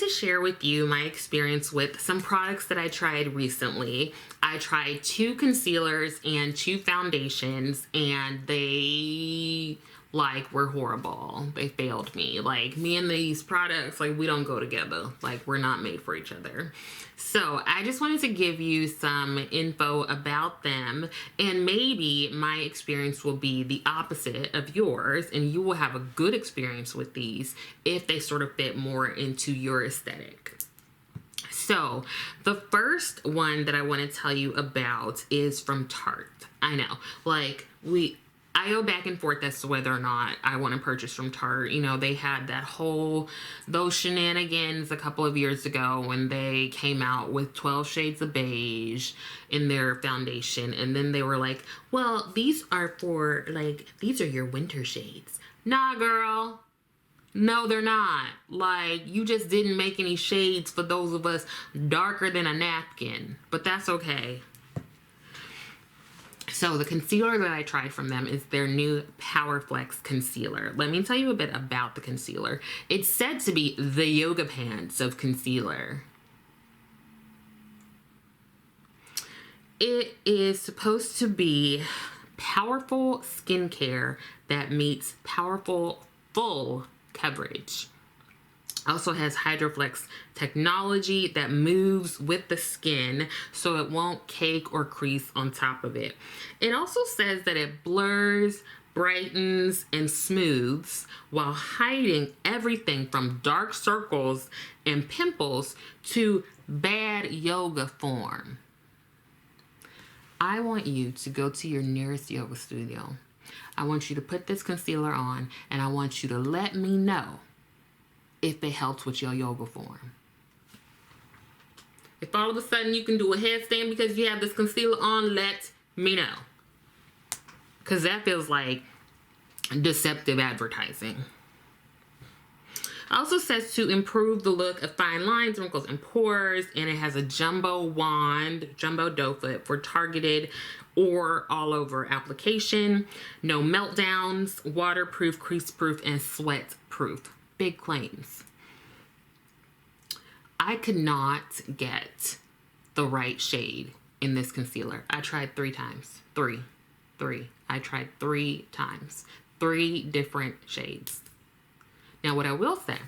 to share with you my experience with some products that I tried recently. I tried 2 concealers and 2 foundations, and they were horrible. They failed me. Me and these products, we don't go together. We're not made for each other. So I just wanted to give you some info about them, and maybe my experience will be the opposite of yours, and you will have a good experience with these if they sort of fit more into your aesthetic. So the first one that I want to tell you about is from Tarte. I know, I go back and forth as to whether or not I want to purchase from Tarte. You know, they had those shenanigans a couple of years ago when they came out with 12 shades of beige in their foundation. And then they were like, well, these are these are your winter shades. Nah, girl. No, they're not. You just didn't make any shades for those of us darker than a napkin. But that's okay. So the concealer that I tried from them is their new Powerflex concealer. Let me tell you a bit about the concealer. It's said to be the yoga pants of concealer. It is supposed to be powerful skincare that meets powerful full coverage. Also has Hydroflex technology that moves with the skin so it won't cake or crease on top of it. It also says that it blurs, brightens, and smooths while hiding everything from dark circles and pimples to bad yoga form. I want you to go to your nearest yoga studio. I want you to put this concealer on, and I want you to let me know if it helps with your yoga form. If all of a sudden you can do a headstand because you have this concealer on, let me know. Because that feels like deceptive advertising. It also says to improve the look of fine lines, wrinkles, and pores, and it has a jumbo doe foot for targeted or all over application. No meltdowns, waterproof, crease-proof, and sweat-proof. Big claims. I could not get the right shade in this concealer. I tried 3 times. Three. I tried 3 times. 3 different shades. Now, what I will say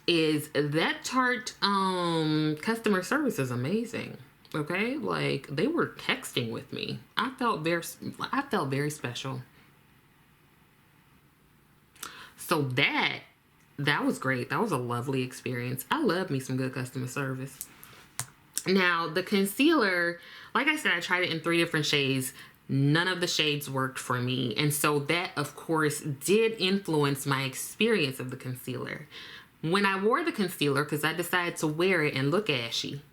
is that Tarte customer service is amazing. Okay? They were texting with me. I felt very special. So that was great. That was a lovely experience. I love me some good customer service. Now, the concealer, like I said, I tried it in 3 different shades. None of the shades worked for me. And so that, of course, did influence my experience of the concealer. When I wore the concealer, because I decided to wear it and look ashy,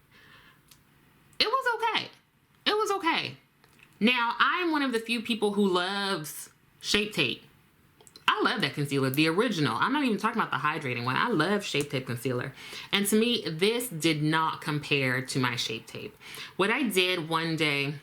it was okay. It was okay. Now, I'm one of the few people who loves Shape Tape. I love that concealer, the original. I'm not even talking about the hydrating one. I love Shape Tape concealer. And to me, this did not compare to my Shape Tape. What I did one day,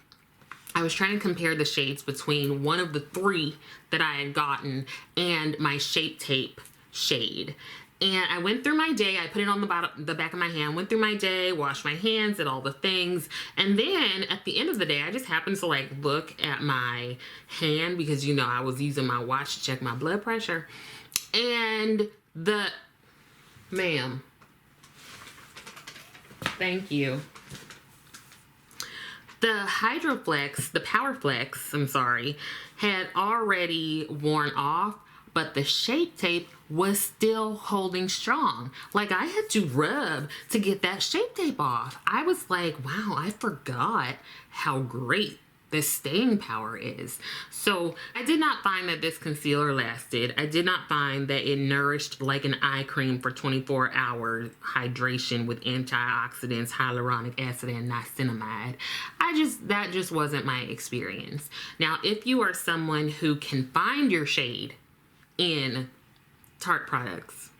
I was trying to compare the shades between one of the 3 that I had gotten and my Shape Tape shade. And I went through my day, I put it on the back of my hand, went through my day, washed my hands, did all the things. And then at the end of the day, I just happened to look at my hand because, you know, I was using my watch to check my blood pressure. And ma'am, thank you. The Hydroflex, the Powerflex, I'm sorry, had already worn off, but the Shape Tape was still holding strong. I had to rub to get that Shape Tape off. I was like, wow, I forgot how great this staying power is. So I did not find that this concealer lasted. I did not find that it nourished like an eye cream for 24 hours hydration with antioxidants, hyaluronic acid, and niacinamide. That just wasn't my experience. Now, if you are someone who can find your shade in Tarte products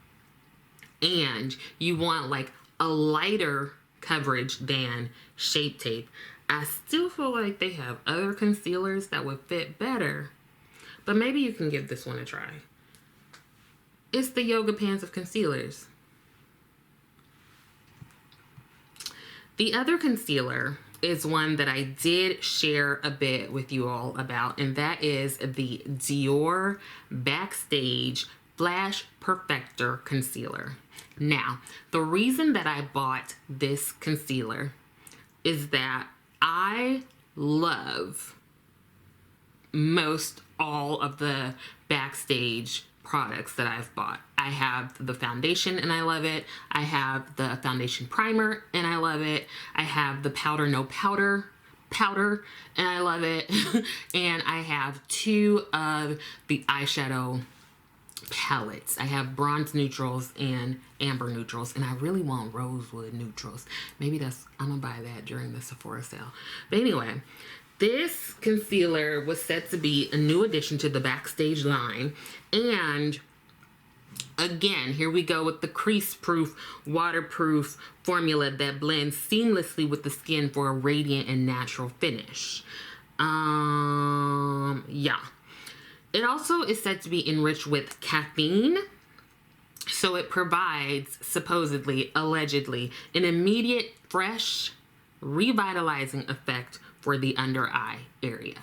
and you want a lighter coverage than Shape Tape, I still feel like they have other concealers that would fit better, but maybe you can give this one a try. It's the yoga pants of concealers. The other concealer is one that I did share a bit with you all about, and that is the Dior Backstage Flash Perfector Concealer. Now, the reason that I bought this concealer is that I love most all of the Backstage products that I've bought. I have the foundation and I love it. I have the foundation primer and I love it. I have the powder no powder and I love it. And I have 2 of the eyeshadow palettes. I have bronze neutrals and amber neutrals, and I really want rosewood neutrals. Maybe I'm gonna buy that during the Sephora sale. But anyway, this concealer was said to be a new addition to the Backstage line, and again, here we go with the crease-proof, waterproof formula that blends seamlessly with the skin for a radiant and natural finish. Yeah. It also is said to be enriched with caffeine, so it provides, supposedly, allegedly, an immediate, fresh, revitalizing effect for the under eye area.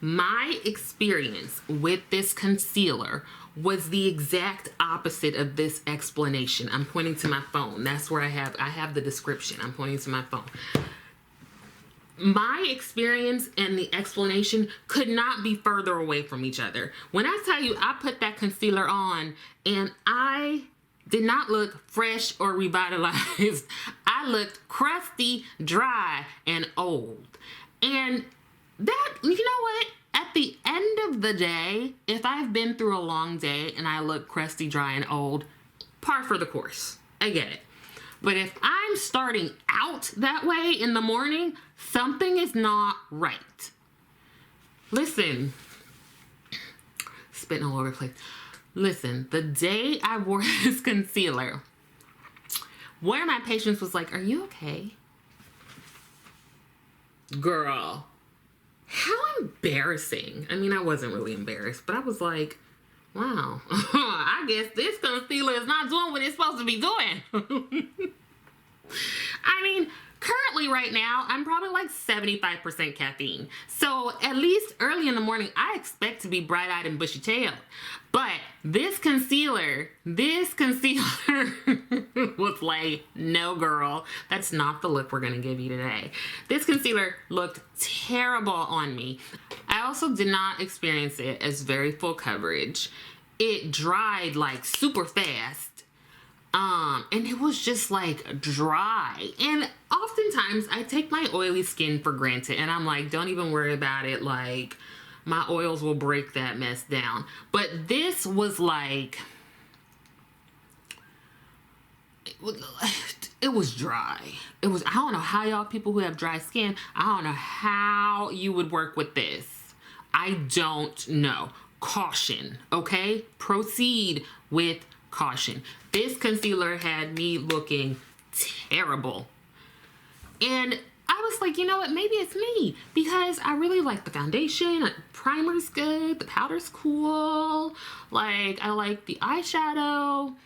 My experience with this concealer was the exact opposite of this explanation. I'm pointing to my phone. That's where I have the description. I'm pointing to my phone. My experience and the explanation could not be further away from each other. When I tell you I put that concealer on and I did not look fresh or revitalized, I looked crusty, dry, and old. And that, you know what? At the end of the day, if I've been through a long day and I look crusty, dry, and old, par for the course. I get it. But if I'm starting out that way in the morning, something is not right. Listen, spitting all over the place. Listen, the day I wore this concealer, one of my patients was like, "Are you okay?" Girl, how embarrassing. I mean, I wasn't really embarrassed, but I was like, wow, I guess this concealer is not doing what it's supposed to be doing. I mean, currently right now, I'm probably like 75% caffeine. So at least early in the morning, I expect to be bright-eyed and bushy-tailed. But this concealer was like, no girl, that's not the look we're gonna give you today. This concealer looked terrible on me. I also did not experience it as very full coverage. It dried like super fast. And it was just like dry. And oftentimes I take my oily skin for granted and I'm like, don't even worry about it. Like, my oils will break that mess down. But this was like, it was dry. It was, I don't know how y'all people who have dry skin, I don't know how you would work with this. I don't know. Caution, okay? Proceed with caution. This concealer had me looking terrible. And I was like, you know what? Maybe it's me because I really like the foundation. Primer's good. The powder's cool. Like, I like the eyeshadow.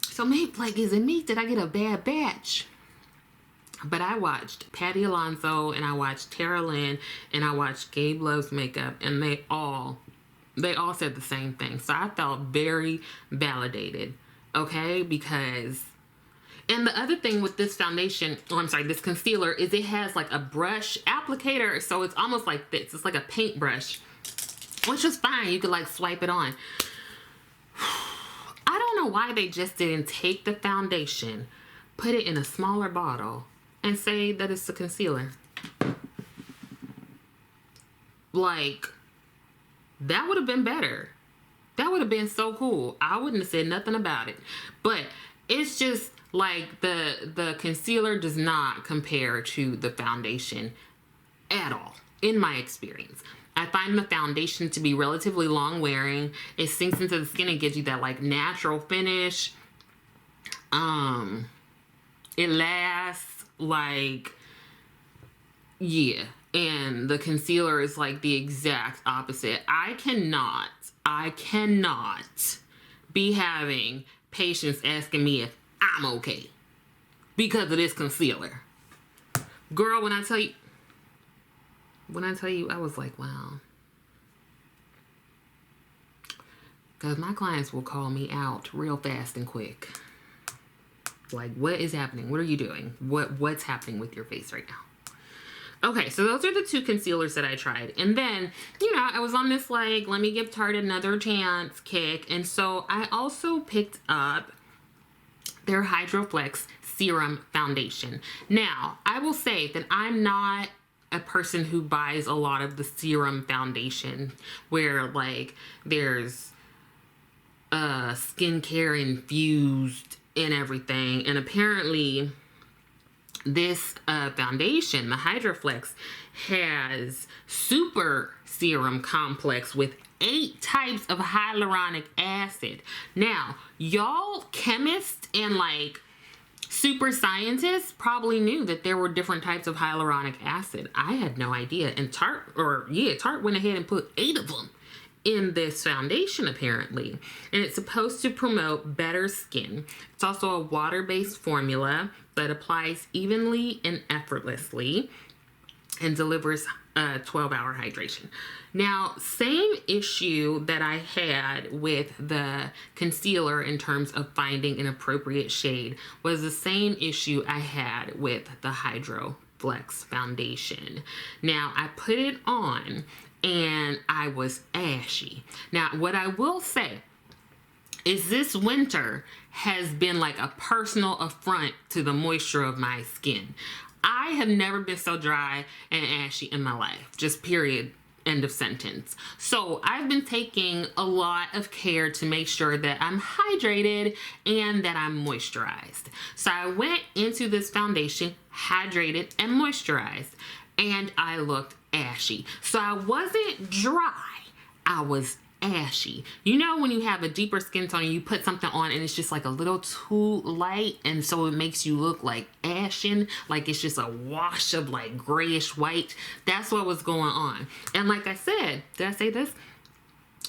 So maybe, like, is it me? Did I get a bad batch? But I watched Patty Alonso and I watched Tara Lynn and I watched Gabe Loves Makeup, and they all said the same thing. So I felt very validated, okay? Because, and the other thing with this foundation, this concealer, is it has like a brush applicator. So it's almost like this. It's like a paintbrush, which is fine. You could like swipe it on. I don't know why they just didn't take the foundation, put it in a smaller bottle, and say that it's a concealer. Like, that would have been better. That would have been so cool. I wouldn't have said nothing about it. But it's just like the concealer does not compare to the foundation at all, in my experience. I find the foundation to be relatively long wearing. It sinks into the skin and gives you that like natural finish. It lasts, like, yeah. And the concealer is like the exact opposite. I cannot be having patients asking me if I'm okay because of this concealer. Girl, when I tell you, I was like, wow. Because my clients will call me out real fast and quick. Like, what is happening? What are you doing? What's happening with your face right now? Okay, so those are the 2 concealers that I tried. And then, you know, I was on this, like, let me give Tarte another chance kick. And so I also picked up their Hydroflex Serum Foundation. Now, I will say that I'm not a person who buys a lot of the serum foundation where, like, there's skincare infused and everything. And apparently this foundation, the Hydroflex, has super serum complex with 8 types of hyaluronic acid. Now, y'all chemists and like super scientists probably knew that there were different types of hyaluronic acid. I had no idea. And Tarte went ahead and put 8 of them in this foundation apparently. And it's supposed to promote better skin. It's also a water-based formula that applies evenly and effortlessly and delivers 12-hour hydration. Now, same issue that I had with the concealer in terms of finding an appropriate shade was the same issue I had with the Hydroflex foundation. Now, I put it on and I was ashy. Now, what I will say is this winter has been like a personal affront to the moisture of my skin. I have never been so dry and ashy in my life. Just period. End of sentence. So I've been taking a lot of care to make sure that I'm hydrated and that I'm moisturized. So I went into this foundation hydrated and moisturized, and I looked ashy. So I wasn't dry, I was ashy. You know when you have a deeper skin tone and you put something on and it's just like a little too light, and so it makes you look like ashen, like it's just a wash of like grayish white. That's what was going on. And like I said, did I say this?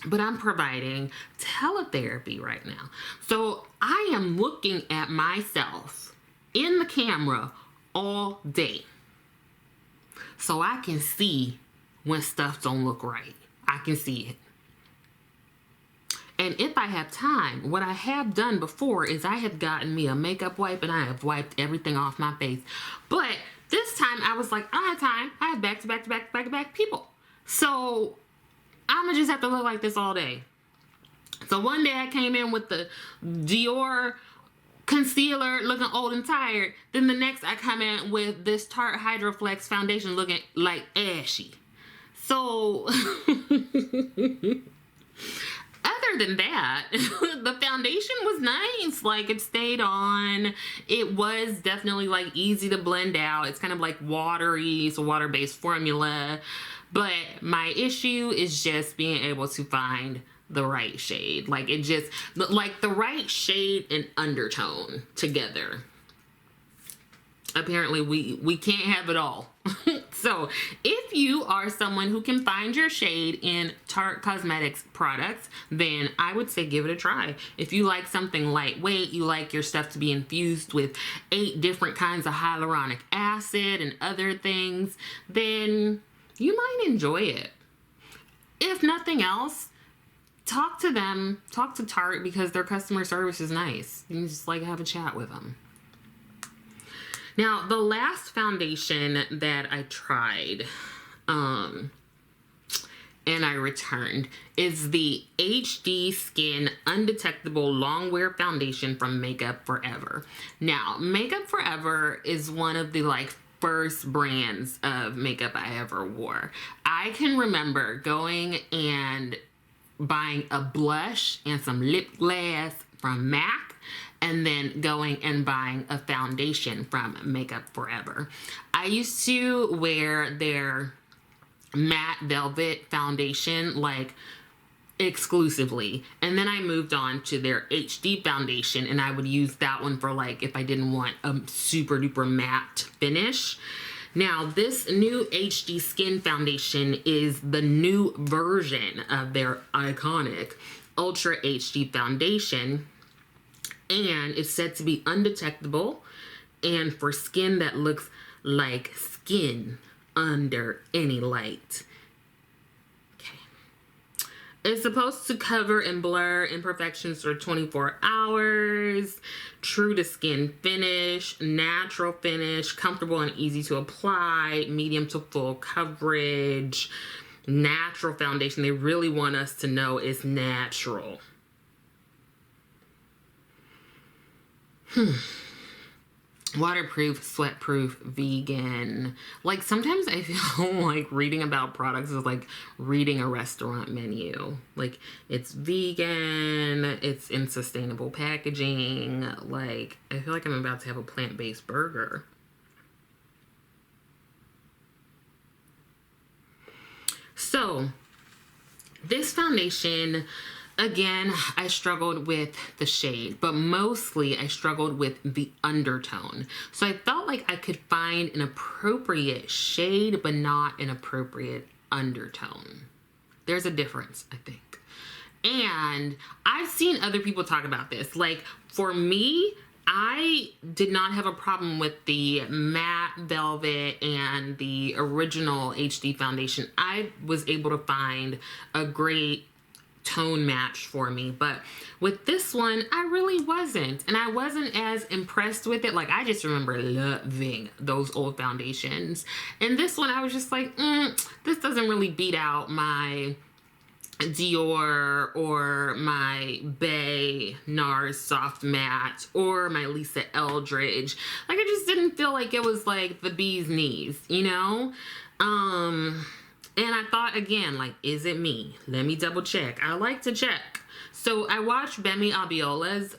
But I'm providing teletherapy right now. So I am looking at myself in the camera all day, so I can see when stuff don't look right. I can see it. And if I have time, what I have done before is I have gotten me a makeup wipe and I have wiped everything off my face. But this time I was like, I don't have time. I have back-to-back people. So I'm going to just have to look like this all day. So one day I came in with the Dior concealer looking old and tired. Then the next I come in with this Tarte Hydroflex foundation looking like ashy. So other than that, the foundation was nice. Like, it stayed on. It was definitely like easy to blend out. It's kind of like watery. It's a water-based formula. But my issue is just being able to find the right shade. Like, it just, like the right shade and undertone together. Apparently we can't have it all. So if you are someone who can find your shade in Tarte Cosmetics products, then I would say give it a try. If you like something lightweight, you like your stuff to be infused with 8 different kinds of hyaluronic acid and other things, then you might enjoy it. If nothing else, talk to them, talk to Tarte, because their customer service is nice. You can just like have a chat with them. Now, the last foundation that I tried, and I returned, is the HD Skin Undetectable Longwear Foundation from Makeup Forever. Now, Makeup Forever is one of the like first brands of makeup I ever wore. I can remember going and buying a blush and some lip gloss from MAC, and then going and buying a foundation from Makeup Forever. I used to wear their matte velvet foundation like exclusively, and then I moved on to their HD foundation, and I would use that one for like if I didn't want a super duper matte finish. Now, this new HD Skin foundation is the new version of their iconic Ultra HD foundation, and it's said to be undetectable and for skin that looks like skin under any light. It's supposed to cover and blur imperfections for 24 hours. True to skin finish, natural finish, comfortable and easy to apply, medium to full coverage, natural foundation. They really want us to know it's natural. Waterproof, sweatproof, vegan. Like, sometimes I feel like reading about products is like reading a restaurant menu. Like, it's vegan, it's in sustainable packaging. Like, I feel like I'm about to have a plant-based burger. So, this foundation, again, I struggled with the shade, but mostly I struggled with the undertone. So I felt like I could find an appropriate shade, but not an appropriate undertone. There's a difference, I think. And I've seen other people talk about this. Like, for me, I did not have a problem with the matte velvet and the original HD foundation. I was able to find a great tone match for me, but with this one I really wasn't, and I wasn't as impressed with it. Like, I just remember loving those old foundations, and this one I was just like, this doesn't really beat out my Dior or my Bay NARS Soft Matte or my Lisa Eldridge. Like, I just didn't feel like it was like the bee's knees, you know? And I thought, again, like, is it me? Let me double check. I like to check. So I watched Bemi Abiola's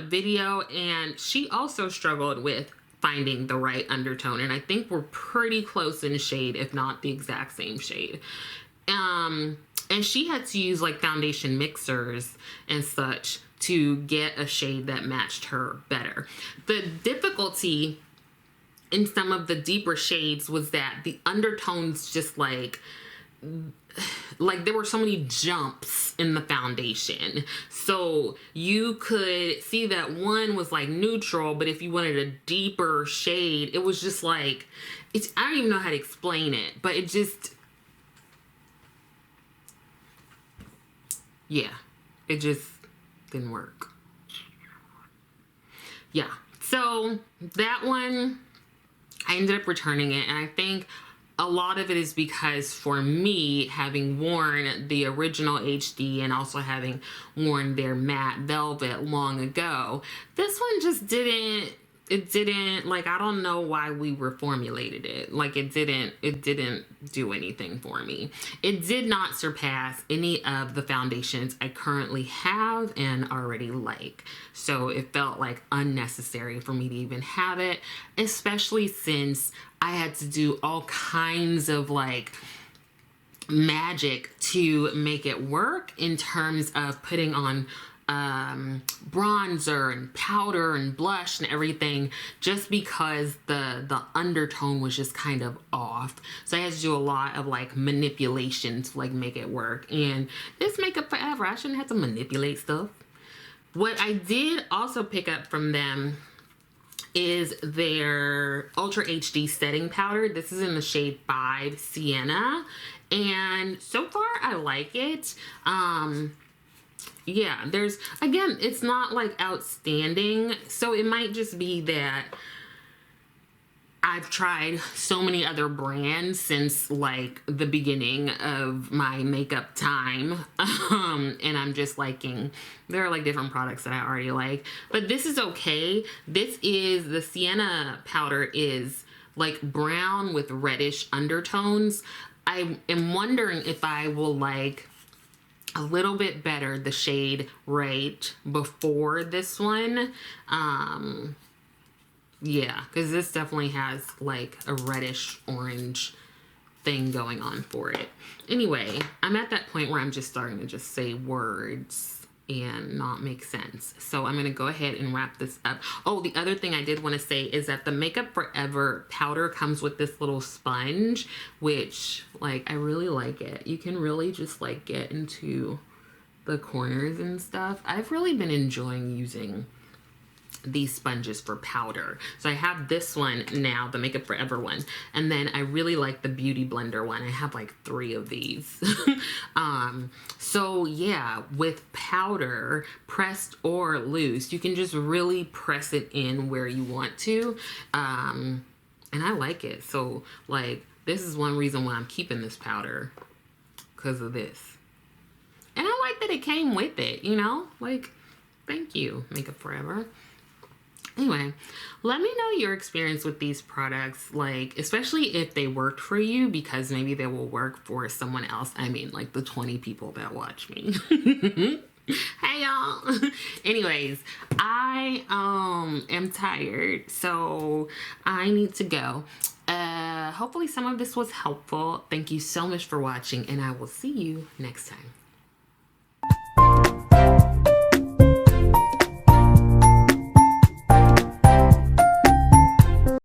video, and she also struggled with finding the right undertone. And I think we're pretty close in shade, if not the exact same shade. And she had to use like foundation mixers and such to get a shade that matched her better. The difficulty in some of the deeper shades was that the undertones just like there were so many jumps in the foundation. So you could see that one was like neutral, but if you wanted a deeper shade, it was just like, I don't even know how to explain it, but it just, yeah, it just didn't work. Yeah, so that one, I ended up returning it, and I think a lot of it is because for me, having worn the original HD and also having worn their matte velvet long ago, this one just didn't, like, I don't know why we reformulated it. Like, it didn't do anything for me. It did not surpass any of the foundations I currently have and already like. So it felt like unnecessary for me to even have it, especially since I had to do all kinds of like magic to make it work in terms of putting on bronzer and powder and blush and everything, just because the undertone was just kind of off. So I had to do a lot of like manipulation to like make it work. And this Makeup Forever, I shouldn't have to manipulate stuff. What I did also pick up from them is their Ultra HD setting powder. This is in the shade 5 Sienna, and so far I like it. Yeah, there's, again, it's not like outstanding, so it might just be that I've tried so many other brands since like the beginning of my makeup time, and I'm just liking, there are like different products that I already like, but this is okay. This is, the Sienna powder is like brown with reddish undertones. I am wondering if I will like a little bit better the shade right before this one. Yeah, because this definitely has like a reddish orange thing going on for it. Anyway, I'm at that point where I'm just starting to just say words and not make sense. So I'm going to go ahead and wrap this up. Oh, the other thing I did want to say is that the Makeup Forever powder comes with this little sponge, which like I really like it. You can really just like get into the corners and stuff. I've really been enjoying using these sponges for powder. So I have this one now, the Makeup Forever one, and then I really like the Beauty Blender one. I have like 3 of these. So yeah, with powder, pressed or loose, you can just really press it in where you want to, and I like it. So like, this is one reason why I'm keeping this powder, because of this. And I like that it came with it, you know, like, thank you, Makeup Forever. Anyway, let me know your experience with these products, like, especially if they worked for you, because maybe they will work for someone else. I mean, like the 20 people that watch me. Hey, y'all. Anyways, I am tired, so I need to go. Hopefully some of this was helpful. Thank you so much for watching, and I will see you next time.